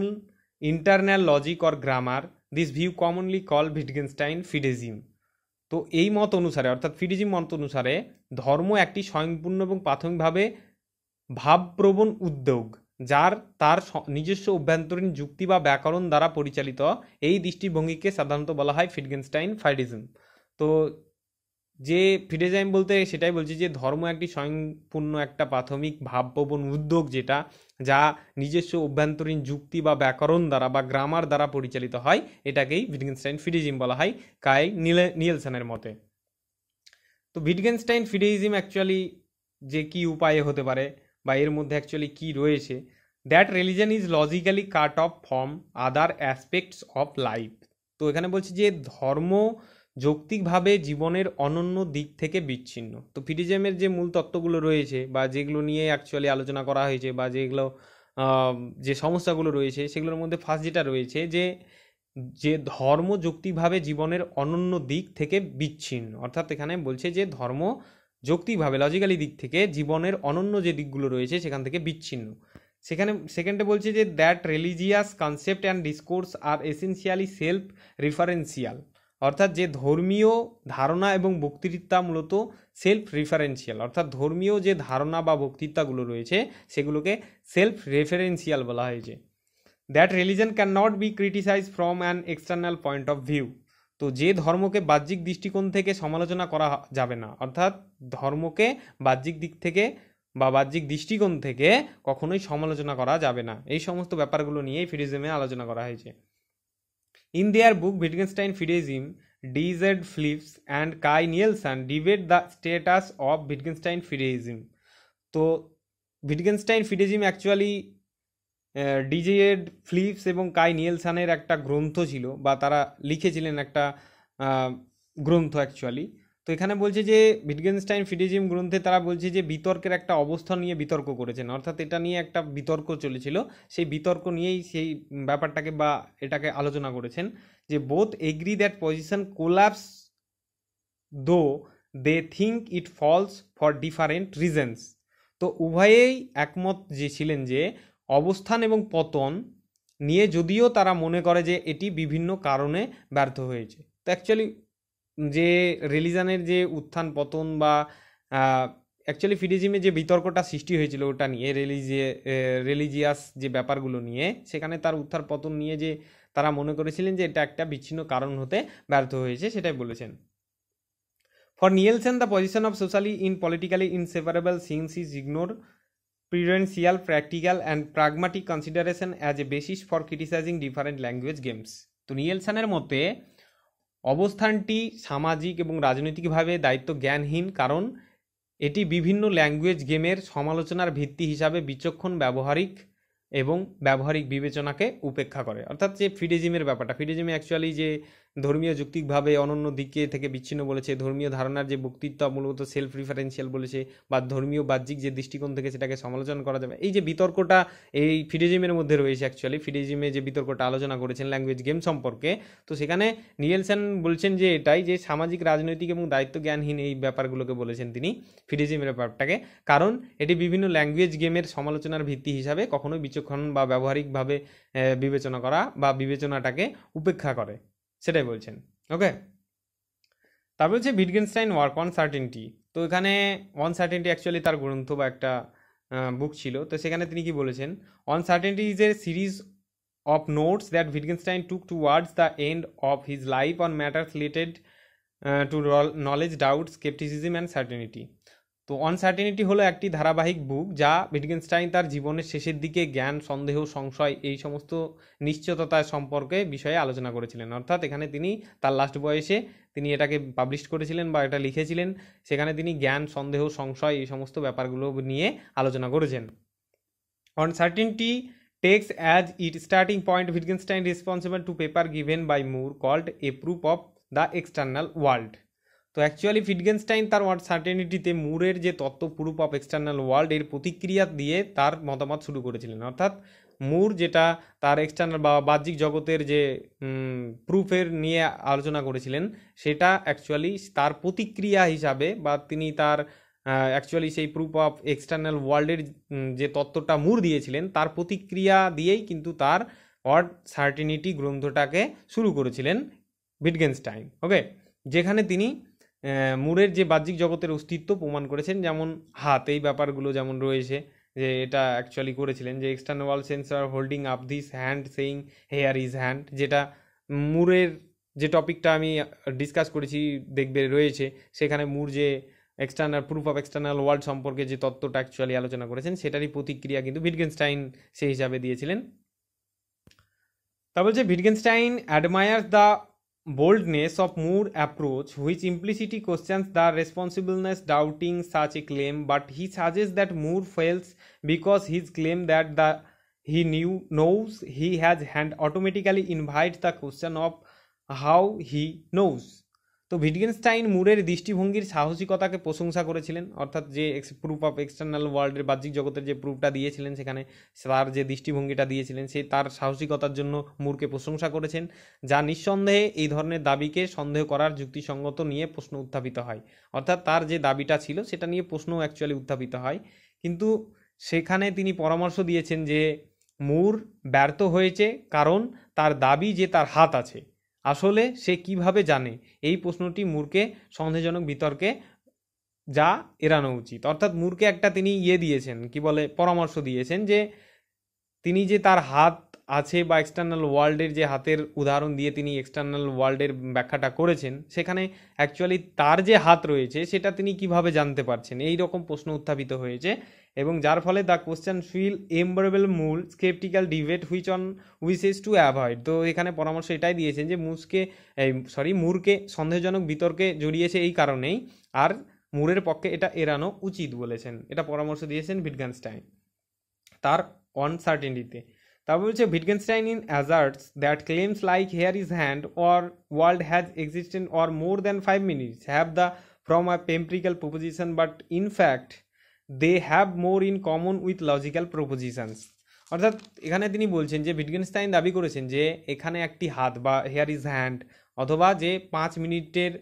internal logic or grammar. This view commonly called Wittgenstein fideism. তো এই মত অনুসারে, অর্থাৎ ফিডিজিম মত অনুসারে, ধর্ম একটি স্বয়ংপূর্ণ এবং প্রাথমিকভাবে ভাবপ্রবণ উদ্যোগ, যার তার নিজস্ব অভ্যন্তরীণ যুক্তি বা ব্যাকরণ দ্বারা পরিচালিত। এই দৃষ্টিভঙ্গিকে সাধারণত বলা হয় ভিটগেনস্টাইন ফিডিজম। তো যে ফিডেজাইম বলতে সেটাই বলছি যে ধর্ম একটি স্বয়ংপূর্ণ একটা প্রাথমিক ভাবপ্রবণ উদ্যোগ, যা নিজস্ব অভ্যন্তরীণ যুক্তি বা ব্যাকরণ দ্বারা বা গ্রামার দ্বারা পরিচালিত হয়। এটাকেই ভিটগেনস্টাইন ফিডিজম বলা হয় কাই নিয়েলসনের মতে। তো ভিটগেনস্টাইন ফিডিজম অ্যাকচুয়ালি যে কি উপায়ে হতে পারে বা এর মধ্যে অ্যাকচুয়ালি কি রয়েছে, that religion is logically cut off from other aspects of life. তো এখানে বলছি যে ধর্ম যৌক্তিকভাবে জীবনের অনন্য দিক থেকে বিচ্ছিন্ন। তো ফিডিজমের যে মূল তত্ত্বগুলো রয়েছে বা যেগুলো নিয়ে অ্যাকচুয়ালি আলোচনা করা হয়েছে, বা যেগুলো যে সমস্যাগুলো রয়েছে, সেগুলোর মধ্যে ফার্স্ট যেটা রয়েছে যে ধর্ম যৌক্তিকভাবে জীবনের অনন্য দিক থেকে বিচ্ছিন্ন। অর্থাৎ এখানে বলছে যে ধর্ম যৌক্তিকভাবে লজিক্যালি দিক থেকে জীবনের অনন্য যে দিকগুলো রয়েছে সেখান থেকে বিচ্ছিন্ন। সেকেন্ডে বলছে যে that religious concept and discourse are essentially self referential. অর্থাৎ যে ধর্মীয় ধারণা এবং বক্তৃতা মূলত সেলফ রেফারেন্সিয়াল, অর্থাৎ ধর্মীয় যে ধারণা বা বক্তৃতাগুলো রয়েছে সেগুলোকে সেলফ রেফারেন্সিয়াল বলা হয়েছে। That religion can not be criticise from an external point of view. তো যে ধর্মকে বাহ্যিক দৃষ্টিকোণ থেকে সমালোচনা করা যাবে না, অর্থাৎ ধর্মকে বাহ্যিক দিক থেকে বা বাহ্যিক দৃষ্টিকোণ থেকে কখনোই সমালোচনা করা যাবে না। এই সমস্ত ব্যাপারগুলো নিয়েই ফিডিজমে আলোচনা করা হয়েছে। In their book Wittgenstein Fideism, D.Z. Phillips and Kai Nielsen debate the status of Wittgenstein Fideism. তো Wittgenstein Fideism actually D.Z. Phillips এবং কাই নিয়েলসনের একটা গ্রন্থ ছিল, বা তারা লিখেছিলেন একটা গ্রন্থ অ্যাকচুয়ালি। তো এখানে বলছে যে ভিটগেনস্টাইন ফিডিজিম গ্রন্থে তারা বলছে যে বিতর্কের একটা অবস্থান নিয়ে বিতর্ক করেছেন, অর্থাৎ এটা নিয়ে একটা বিতর্ক চলেছিল, সেই বিতর্ক নিয়েই সেই ব্যাপারটাকে বা এটাকে আলোচনা করেছেন যে both agree that position collapse though they think it falls for different reasons. তো উভয়েই একমত যে ছিলেন যে অবস্থান এবং পতন নিয়ে যদিও তারা মনে করে যে এটি বিভিন্ন কারণে ব্যর্থ হয়েছে। তো অ্যাকচুয়ালি যে রিলিজানের যে উত্থান পতন বা অ্যাকচুয়ালি ফিডিজিমে যে বিতর্কটা সৃষ্টি হয়েছিল ওটা নিয়ে রিলিজিয়াস যে ব্যাপারগুলো নিয়ে, সেখানে তার উত্থান পতন নিয়ে যে তারা মনে করেছিলেন যে এটা একটা বিচ্ছিন্ন কারণ হতে ব্যর্থ হয়েছে, সেটাই বলেছেন। For Nielsen, the position of socially in politically inseparable things is ignore prudential, practical and pragmatic consideration as a basis for criticizing different language games. তো নিয়েলসনের মতে অবস্থানটি সামাজিক এবং রাজনৈতিকভাবে দায়িত্ব জ্ঞানহীন, কারণ এটি বিভিন্ন ল্যাঙ্গুয়েজ গেমের সমালোচনার ভিত্তি হিসাবে বিচক্ষণ ব্যবহারিক বিবেচনাকে উপেক্ষা করে। অর্থাৎ যে ফিডিজিমের ব্যাপারটা, ফিডিজিমে অ্যাকচুয়ালি যে ধর্মীয় যুক্তিকভাবে অনন্য দিকে থেকে বিচ্ছিন্ন বলেছে, ধর্মীয় ধারণার যে বক্তৃত্ব মূলত সেলফ রিফারেন্সিয়াল বলেছে, বা ধর্মীয় বাহ্যিক যে দৃষ্টিকোণ থেকে সেটাকে সমালোচনা করা যাবে, এই যে বিতর্কটা এই ফিডিজিমের মধ্যে রয়েছে, অ্যাকচুয়ালি ফিডিজিমে যে বিতর্কটা আলোচনা করেছেন ল্যাঙ্গুয়েজ গেম সম্পর্কে, তো সেখানে নিয়েলসন বলছেন যে এটাই যে সামাজিক, রাজনৈতিক এবং দায়িত্ব জ্ঞানহীন এই ব্যাপারগুলোকে বলেছেন তিনি ফিডিজিমের ব্যাপারটাকে, কারণ এটি বিভিন্ন ল্যাঙ্গুয়েজ গেমের সমালোচনার ভিত্তি হিসাবে কখনোই বিচক্ষণ বা ব্যবহারিকভাবে বিবেচনা করা বা বিবেচনাটাকে উপেক্ষা করে, সেটাই বলছেন। ওকে, তারপর হচ্ছে ভিটগেনস্টাইন ওয়ার্ক অন সার্টেনটি। তো এখানে অন সার্টেনটি অ্যাকচুয়ালি তার গ্রন্থ বা একটা বুক ছিল, তো সেখানে তিনি কি বলেছেন, on certainty is a series of notes that Wittgenstein took towards the end of his life on matters related to knowledge, doubt, scepticism and certainty. তো অনসার্টেনিটি হলো একটি ধারাবাহিক বুক যা ভিটগেনস্টাইন তার জীবনের শেষের দিকে জ্ঞান, সন্দেহ, সংশয় এই সমস্ত নিশ্চয়তা সম্পর্কে বিষয়ে আলোচনা করেছিলেন। অর্থাৎ এখানে তিনি তার লাস্ট বয়সে তিনি এটাকে পাবলিশ করেছিলেন বা এটা লিখেছিলেন, সেখানে তিনি জ্ঞান, সন্দেহ, সংশয় এই সমস্ত ব্যাপারগুলো নিয়ে আলোচনা করেছেন। অনসার্টেনিটি takes as its starting point Wittgenstein responsible to paper given by Moore called A Proof of the External World. তো অ্যাকচুয়ালি ভিটগেনস্টাইন তার সার্টেনিটিতে মুরের যে তত্ত্ব প্রুফ অফ এক্সটার্নাল ওয়ার্ল্ড এর প্রতিক্রিয়া দিয়ে তার মতামত শুরু করেছিলেন। অর্থাৎ মুর যেটা তার এক্সটার্নাল বা বাহ্যিক জগতের যে প্রুফের নিয়ে আলোচনা করেছিলেন, সেটা অ্যাকচুয়ালি তার প্রতিক্রিয়া হিসাবে বা তিনি তার অ্যাকচুয়ালি সেই প্রুফ অফ এক্সটার্নাল ওয়ার্ল্ডের যে তত্ত্বটা মুর দিয়েছিলেন তার প্রতিক্রিয়া দিয়েই কিন্তু তার ওয়ার্ড সার্টেনিটি গ্রন্থটাকে শুরু করেছিলেন ভিটগেনস্টাইন। ওকে, যেখানে তিনি মুরের যে বাহ্যিক জগতের অস্তিত্ব প্রমাণ করেছেন, যেমন হাত, এই ব্যাপারগুলো যেমন রয়েছে যে এটা অ্যাকচুয়ালি করেছিলেন যে external world sensor holding up this hand saying here is hand, যেটা মুরের যে টপিকটা আমি ডিসকাস করেছি দেখবে রয়েছে, সেখানে মুর যে external proof of external world সম্পর্কে যে তত্ত্বটা অ্যাকচুয়ালি আলোচনা করেছেন সেটারই প্রতিক্রিয়া কিন্তু ভিটগেনস্টাইন সেই হিসাবে দিয়েছিলেন। তা বলছে ভিটগেনস্টাইন admires the boldness of Moore approach, which implicitly questions the responsibleness doubting such a claim, but he suggests that Moore fails because his claim that he knows he has hand automatically invites the question of how he knows. তো ভিটগেনস্টাইন মুরের দৃষ্টিভঙ্গির সাহসিকতাকে প্রশংসা করেছিলেন, অর্থাৎ যে প্রুফ অফ এক্সটার্নাল ওয়ার্ল্ডের বাহ্যিক জগতের যে প্রুফটা দিয়েছিলেন সেখানে তার যে দৃষ্টিভঙ্গিটা দিয়েছিলেন সেই তার সাহসিকতার জন্য মুরকে প্রশংসা করেছেন, যা নিঃসন্দেহে এই ধরনের দাবিকে সন্দেহ করার যুক্তিসঙ্গত নিয়ে প্রশ্ন উত্থাপিত হয়। অর্থাৎ তার যে দাবিটা ছিল সেটা নিয়ে প্রশ্ন অ্যাকচুয়ালি উত্থাপিত হয়, কিন্তু সেখানে তিনি পরামর্শ দিয়েছেন যে মুর ব্যর্থ হয়েছে কারণ তার দাবি যে তার হাত আছে, আসলে সে কিভাবে জানে, এই প্রশ্নটি মুরকে সন্দেহজনক বিতর্কে যা এড়ানো উচিত। অর্থাৎ মুরকে একটা তিনি দিয়েছেন, কি বলে, পরামর্শ দিয়েছেন যে তিনি যে তার হাত আছে বা এক্সটার্নাল ওয়ার্ল্ডের যে হাতের উদাহরণ দিয়ে তিনি এক্সটার্নাল ওয়ার্ল্ডের ব্যাখ্যাটা করেছেন, সেখানে অ্যাকচুয়ালি তার যে হাত রয়েছে সেটা তিনি কিভাবে জানতে পারছেন, এই রকম প্রশ্ন উত্থাপিত হয়েছে, এবং যার ফলে দ্য কোশ্চেন ফিল এমবারেবল মূল sceptical debate which on wishes to avoid. তো এখানে পরামর্শ এটাই দিয়েছেন যে মুরকে সন্দেহজনক বিতর্কে জড়িয়েছে এই কারণেই, আর মুরের পক্ষে এটা এড়ানো উচিত বলেছেন, এটা পরামর্শ দিয়েছেন ভিটগেনস্টাইন তার অনসার্টেনিটিতে। তারপর বলছে Wittgenstein in asserts that claims like here is hand or world has existed or more than 5 minutes have the from a empirical proposition but in fact they have more in common with logical propositions। অর্থাৎ এখানে তিনি বলছেন যে ভিটগেনস্টাইন দাবি করেছেন যে এখানে একটি হাত বা হেয়ার ইজ হ্যান্ড অথবা যে 5 মিনিটের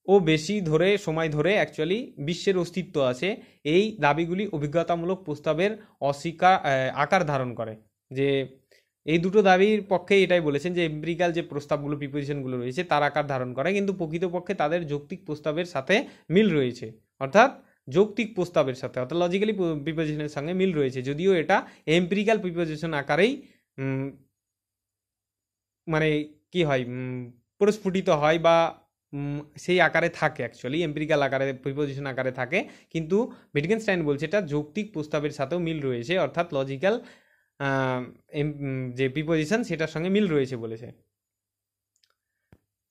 ও বেশি ধরে সময় ধরে অ্যাকচুয়ালি বিশ্বের অস্তিত্ব আছে, এই দাবিগুলি অভিজ্ঞতামূলক প্রস্তাবের আকার ধারণ করে। যে এই দুটো দাবির পক্ষে এটাই বলেছেন যে এম্পিরিক্যাল যে প্রস্তাবগুলো প্রিপোজিশনগুলো রয়েছে তার আকার ধারণ করে, কিন্তু প্রকৃতপক্ষে তাদের যৌক্তিক প্রস্তাবের সাথে মিল রয়েছে, অর্থাৎ যৌক্তিক প্রস্তাবের সাথে অর্থাৎ লজিক্যালি প্রিপোজিশনের সঙ্গে মিল রয়েছে, যদিও এটা এম্পিরিক্যাল প্রিপোজিশন আকারেই মানে কি হয় প্রস্ফুটিত হয় বা সেই আকারে থাকে, অ্যাকচুয়ালি এম্পিরিক্যাল আকারে প্রিপোজিশন আকারে থাকে, কিন্তু ভিটগেনস্টাইন বলছে এটা যৌক্তিক প্রস্তাবের সাথেও মিল রয়েছে, অর্থাৎ লজিক্যাল যে প্রিপোজিশন সেটার সঙ্গে মিল রয়েছে বলেছে।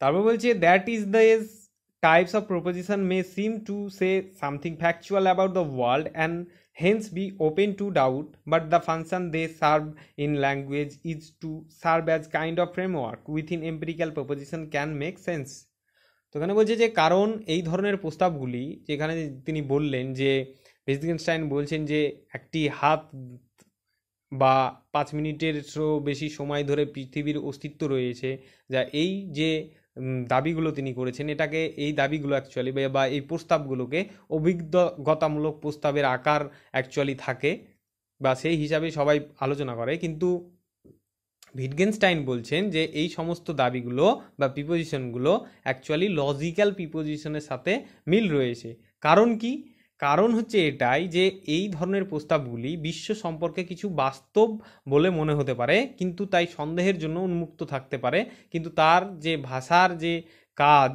তারপর বলছে that is the types of proposition May seem to say something factual about the world and hence be open to doubt, but the function they serve in language is to serve as kind of framework within empirical proposition can make sense। তো এখানে বলছে যে কারণ এই ধরনের প্রস্তাবগুলি, যেখানে তিনি বললেন যে ভিটগেনস্টাইন বলছেন যে একটি হাত বা 5 মিনিটেরও বেশি সময় ধরে পৃথিবীর অস্তিত্ব রয়েছে, যা এই যে দাবিগুলো তিনি করেছেন এটাকে, এই দাবিগুলো অ্যাকচুয়ালি বা এই প্রস্তাবগুলোকে অভিজ্ঞতামূলক প্রস্তাবের আকার অ্যাকচুয়ালি থাকে বা সেই হিসাবে সবাই আলোচনা করে, কিন্তু ভিটগেনস্টাইন বলছেন যে এই সমস্ত দাবিগুলো বা প্রিপোজিশনগুলো অ্যাকচুয়ালি লজিক্যাল প্রিপোজিশনের সাথে মিল রয়েছে। কারণ কি? কারণ হচ্ছে এটাই যে এই ধরনের প্রস্তাবগুলি বিশ্ব সম্পর্কে কিছু বাস্তব বলে মনে হতে পারে, কিন্তু তাই সন্দেহের জন্য উন্মুক্ত থাকতে পারে, কিন্তু তার যে ভাষার যে কাজ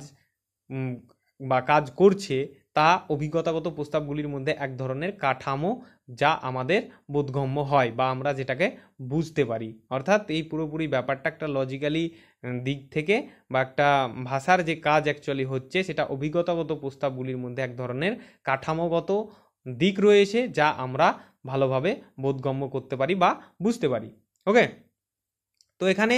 বা কাজ করছে তা অভিজ্ঞতাগত প্রস্তাবগুলির মধ্যে এক ধরনের কাঠামো, যা আমাদের বোধগম্য হয় বা আমরা যেটাকে বুঝতে পারি। অর্থাৎ এই পুরোপুরি ব্যাপারটা একটা লজিক্যালি দিক থেকে বা একটা ভাষার যে কাজ অ্যাকচুয়ালি হচ্ছে সেটা অভিজ্ঞতাগত প্রস্তাবগুলির মধ্যে এক ধরনের কাঠামোগত দিক রয়েছে যা আমরা ভালোভাবে বোধগম্য করতে পারি বা বুঝতে পারি। ওকে, তো এখানে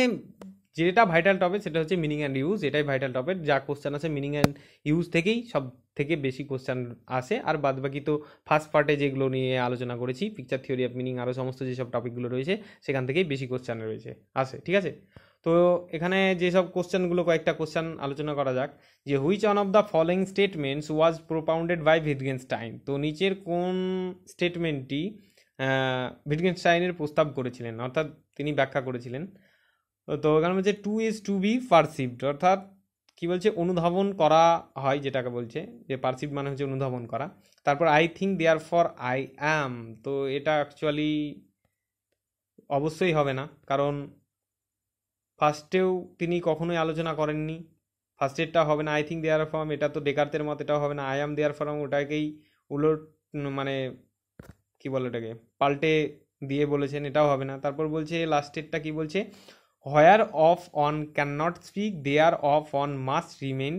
যেটা ভাইটাল টপিক সেটা হচ্ছে মিনিং অ্যান্ড ইউজ, এটাই ভাইটাল টপিক। যা কোশ্চেন আছে মিনিং অ্যান্ড ইউজ থেকেই সব থেকে বেশি কোশ্চেন আসে, আর বাদবাকি তো ফার্স্ট পার্টে যেগুলো নিয়ে আলোচনা করেছি পিকচার থিওরি অফ মিনিং আরও সমস্ত যেসব টপিকগুলো রয়েছে সেখান থেকেই বেশি কোশ্চেন রয়েছে আসে, ঠিক আছে। তো এখানে যেসব কোশ্চেনগুলো কয়েকটা কোশ্চেন আলোচনা করা যাক, যে which one of the following statements was propounded by Wittgenstein. তো নিচের কোন স্টেটমেন্টটি ভিটগেনস্টাইনের প্রস্তাব করেছিলেন, অর্থাৎ তিনি ব্যাখ্যা করেছিলেন। তো এখানে বলছে to is to be perceived, অর্থাৎ কি বলছে অনুধাবন করা হয়, যেটাকে বলছে যে পারসিভড মানে হচ্ছে অনুধাবন করা। তারপর I think therefore I am, তো এটা অ্যাকচুয়ালি অবশ্যই হবে না, কারণ ফার্স্টেও তিনি কখনোই আলোচনা করেননি, ফার্স্টেরটা হবে না। আই থিঙ্ক দেয়ার ফর্ম এটা তো ডেকার্তের মত, এটাও হবে না। আই অ্যাম দেয়ার ফর্ম ওটাকেই উলট মানে কি বলে ওটাকে পাল্টে দিয়ে বলেছেন, এটাও হবে না। তারপর বলছে লাস্টেরটা কি বলছে, whereof one can not speak thereof one must remain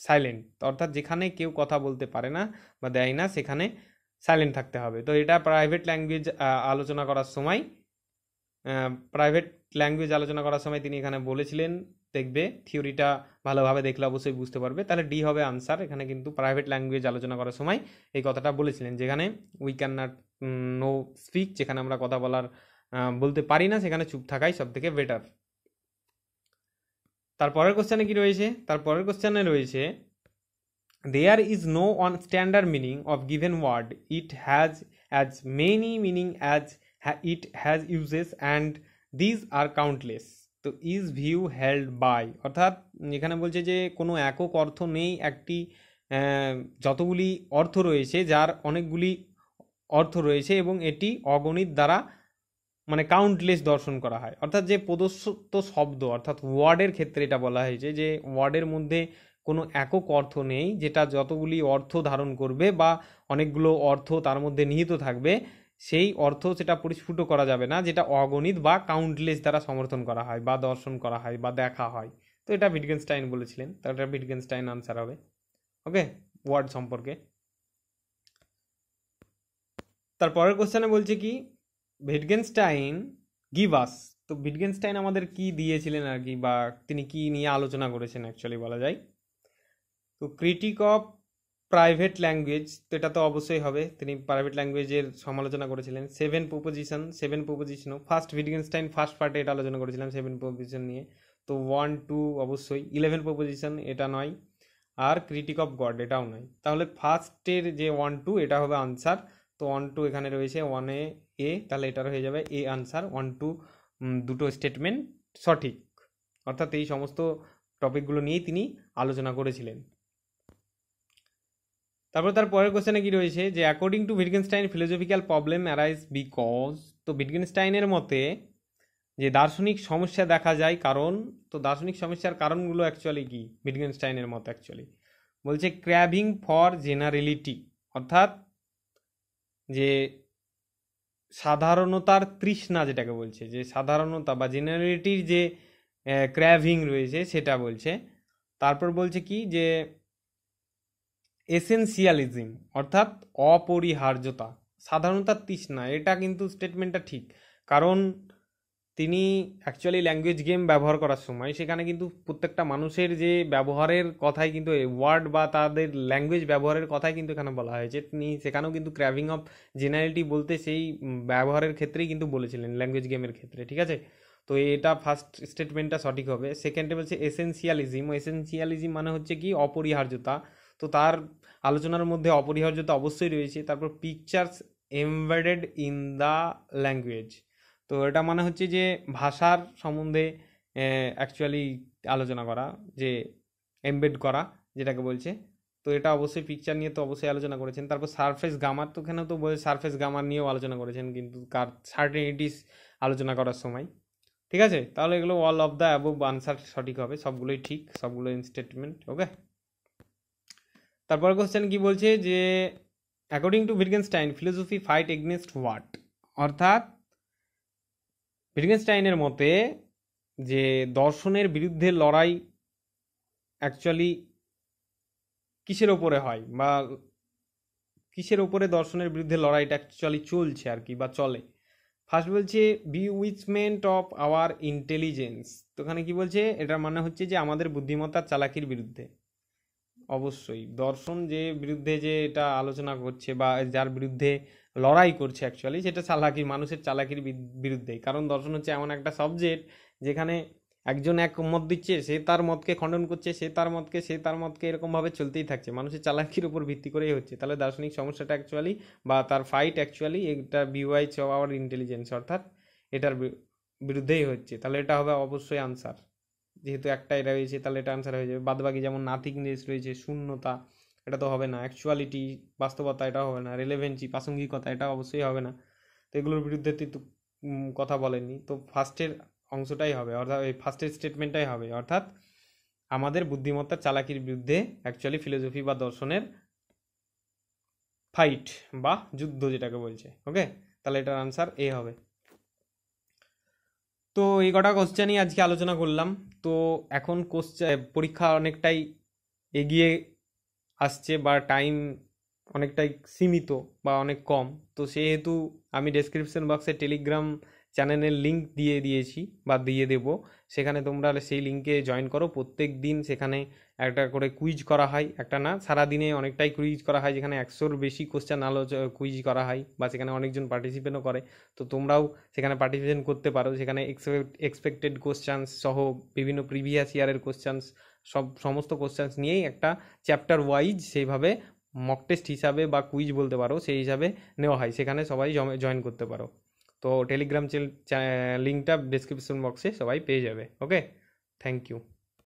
silent, অর্থাৎ যেখানে কেউ কথা বলতে পারে না বা দেয় না সেখানে সাইলেন্ট থাকতে হবে। তো এটা প্রাইভেট ল্যাঙ্গুয়েজ আলোচনা করার সময় তিনি এখানে বলেছিলেন, দেখবে থিওরিটা ভালোভাবে দেখলে অবশ্যই বুঝতে পারবে। তাহলে ডি হবে আনসার। এখানে কিন্তু প্রাইভেট ল্যাঙ্গুয়েজ আলোচনা করার সময় এই কথাটা বলেছিলেন, যেখানে we can not know speak, যেখানে আমরা কথা বলতে পারি না সেখানে চুপ থাকাই সব থেকে বেটার। তারপরের কোশ্চেনে কি রয়েছে, তারপরের কোশ্চেনে রয়েছে there is no one standard meaning of given word, it has as many meaning as it has uses and these are countless. তো ইজ ভিউ হেল্ড বাই, অর্থাৎ এখানে বলছে যে কোনো একক অর্থ নেই, একটি যতগুলি অর্থ রয়েছে যার অনেকগুলি অর্থ রয়েছে এবং এটি অগণিত দ্বারা মানে কাউন্টলেস দর্শন করা হয়। অর্থাৎ যে প্রদত্ত শব্দ অর্থাৎ ওয়ার্ডের ক্ষেত্রে এটা বলা হয়েছে যে ওয়ার্ডের মধ্যে কোনো একক অর্থ নেই যেটা যতগুলি অর্থ ধারণ করবে বা অনেকগুলো অর্থ তার মধ্যে নিহিত থাকবে, সেই অর্থ সেটা পরিস্ফুট করা যাবে না, যেটা অগণিত বা কাউন্টলেস দ্বারা সমর্থন করা হয় বা দর্শন করা হয় বা দেখা হয়। তো এটা ভিটগেনস্টাইন বলেছিলেন, তো এটা ভিটগেনস্টাইন আনসার হবে। ওকে, ওয়ার্ড সম্পর্কে। তারপরের কোশ্চেনে বলছে কি ভিটগেনস্টাইন গিভ আস, তো ভিটগেনস্টাইন আমাদের কি দিয়েছিলেন আর কি, বা তিনি কি নিয়ে আলোচনা করেছেন অ্যাকচুয়ালি বলা যায়। তো ক্রিটিক অফ প্রাইভেট ল্যাঙ্গুয়েজ, তো এটা তো অবশ্যই হবে, তিনি প্রাইভেট ল্যাঙ্গুয়েজের সমালোচনা করেছিলেন। সেভেন প্রপোজিশনও ফার্স্ট উইটগেনস্টাইন ফার্স্ট পার্টে এটা আলোচনা করেছিলাম সেভেন প্রপোজিশন নিয়ে, তো 1 2 অবশ্যই। 11 প্রপোজিশন এটা নয়, আর ক্রিটিক অফ গড এটাও নয়। তাহলে ফার্স্টের যে 1 2 এটা হবে আনসার। তো 1 2 এখানে রয়েছে 1 এ, তাহলে এটার হয়ে যাবে এ আনসার। 1 2 দুটো স্টেটমেন্ট সঠিক, অর্থাৎ এই সমস্ত টপিকগুলো নিয়েই তিনি আলোচনা করেছিলেন। তারপর তার পরের কোশ্চেনে কি রয়েছে যে according to উইটগেনস্টাইন philosophical problem arise because, তো উইটগেনস্টাইনের মতে যে দার্শনিক সমস্যা দেখা যায় কারণ, তো দার্শনিক সমস্যার কারণগুলো অ্যাকচুয়ালি কি উইটগেনস্টাইনের মতে অ্যাকচুয়ালি বলছে ক্র্যাভিং ফর জেনারেলিটি, অর্থাৎ যে সাধারণতার তৃষ্ণা, যেটাকে বলছে যে সাধারণতা বা জেনারেলিটির যে ক্র্যাভিং রয়েছে সেটা বলছে। তারপর বলছে কি যে এসেনশিয়ালিজম, অর্থাৎ অপরিহার্যতা, সাধারণতার তৃষ্ণা, এটা কিন্তু স্টেটমেন্টটা ঠিক। কারণ তিনি অ্যাকচুয়ালি ল্যাঙ্গুয়েজ গেম ব্যবহার করার সময় সেখানে কিন্তু প্রত্যেকটা মানুষের যে ব্যবহারের কথাই কিন্তু ওয়ার্ড বা তাদের ল্যাঙ্গুয়েজ ব্যবহারের কথাই কিন্তু এখানে বলা হয়েছে। তিনি সেখানেও কিন্তু ক্র্যাভিং অফ জেনারেলিটি বলতে সেই ব্যবহারের ক্ষেত্রেই কিন্তু বলেছিলেন ল্যাঙ্গুয়েজ গেমের ক্ষেত্রে, ঠিক আছে। তো এটা ফার্স্ট স্টেটমেন্টটা সঠিক হবে। সেকেন্ডে বলছে এসেনশিয়ালিজম, এসেনশিয়ালিজম মানে হচ্ছে কি অপরিহার্যতা, তো তার আলোচনার মধ্যে অপরিহার্যতা অবশ্যই রয়েছে। তারপর pictures embedded in the language, তো এটা মানে হচ্ছে যে ভাষার সম্বন্ধে অ্যাকচুয়ালি আলোচনা করা, যে এমবেড করা যেটাকে বলছে, তো এটা অবশ্যই পিকচার নিয়ে তো অবশ্যই আলোচনা করেছেন। তারপর সারফেস গামার, তো এখানে তো বলে সারফেস গামার নিয়েও আলোচনা করেছেন কিন্তু কার সার্টেনিটিস আলোচনা করার সময়, ঠিক আছে। তাহলে এগুলো all of the above answer সঠিক হবে, সবগুলোই ঠিক, সবগুলো স্টেটমেন্ট ওকে। তারপর কোশ্চেন কি বলছে যে according to উইটগেনস্টাইন philosophy fight against what, অর্থাৎ উইটগেনস্টাইনের মতে যে দর্শনের বিরুদ্ধে লড়াই অ্যাকচুয়ালি কিসের ওপরে হয়, বা কিসের ওপরে দর্শনের বিরুদ্ধে লড়াইটা অ্যাকচুয়ালি চলছে আর কি, বা চলে। ফার্স্ট বলছে বিউইচমেন্ট অফ আওয়ার ইন্টেলিজেন্স, তো এখানে কি বলছে, এটার মানে হচ্ছে যে আমাদের বুদ্ধিমত্তার চালাকির বিরুদ্ধে। অবশ্যই দর্শন যে বিরুদ্ধে যে এটা আলোচনা করছে বা যার বিরুদ্ধে লড়াই করছে অ্যাকচুয়ালি সেটা চালাকি, মানুষের চালাকির বিরুদ্ধেই। কারণ দর্শন হচ্ছে এমন একটা সাবজেক্ট যেখানে একজন এক মত দিচ্ছে, সে তার মতকে খণ্ডন করছে, সে তার মতকে এরকমভাবে চলতেই থাকছে, মানুষের চালাকির উপর ভিত্তি করেই হচ্ছে। তাহলে দার্শনিক সমস্যাটা অ্যাকচুয়ালি বা তার ফাইট অ্যাকচুয়ালি এটা বিওয়াইচ অফ আওয়ার ইন্টেলিজেন্স, অর্থাৎ এটার বিরুদ্ধেই হচ্ছে। তাহলে এটা হবে অবশ্যই আনসার, যেহেতু একটাই রয়েছে তাহলে এটা আনসার হয়ে যাবে। বাদবাকি যেমন নাথিংনেস রয়েছে, শূন্যতা, এটা তো হবে না। অ্যাকচুয়ালিটি, বাস্তবতা, এটাও হবে না। রেলেভেন্সি, প্রাসঙ্গিকতা, এটা অবশ্যই হবে না। তো এগুলোর বিরুদ্ধে তো কথা বলেননি, তো ফার্স্টের অংশটাই হবে, অর্থাৎ এই ফার্স্টের স্টেটমেন্টটাই হবে, অর্থাৎ আমাদের বুদ্ধিমত্তার চালাকির বিরুদ্ধে অ্যাকচুয়ালি ফিলোসফি বা দর্শনের ফাইট বা যুদ্ধ যেটাকে বলছে ওকে। তাহলে এটার আনসার এ হবে। তো এই কটা কোশ্চেনই আজকে আলোচনা করলাম। তো এখন পরীক্ষা অনেকটাই এগিয়ে আসছে বা টাইম অনেকটাই সীমিত বা অনেক কম, তো সেহেতু আমি ডেসক্রিপশন বক্সে টেলিগ্রাম চ্যানেলের লিঙ্ক দিয়ে দিয়েছি বা দিয়ে দেব, সেখানে তোমরা সেই লিঙ্কে জয়েন করো। প্রত্যেক দিন সেখানে একটা করে কুইজ করা হয়, একটা না সারাদিনে অনেকটাই কুইজ করা হয়, যেখানে 100-র বেশি কোশ্চেন কুইজ করা হয় বা সেখানে অনেকজন পার্টিসিপেটও করে। তো তোমরাও সেখানে পার্টিসিপেট করতে পারো। সেখানে এক্সপেক্টেড কোশ্চেন্স সহ বিভিন্ন প্রিভিয়াস ইয়ারের কোশ্চেন্স, সমস্ত কোশ্চেন্স নিয়েই একটা চ্যাপ্টার ওয়াইজ সেইভাবে মক টেস্ট হিসাবে বা কুইজ বলতে পারো সেই হিসাবে নেওয়া হয়, সেখানে সবাই জয়েন করতে পারো। তো টেলিগ্রাম লিঙ্কটা ডেসক্রিপশন বক্সে সবাই পেয়ে যাবে ওকে। Thank you.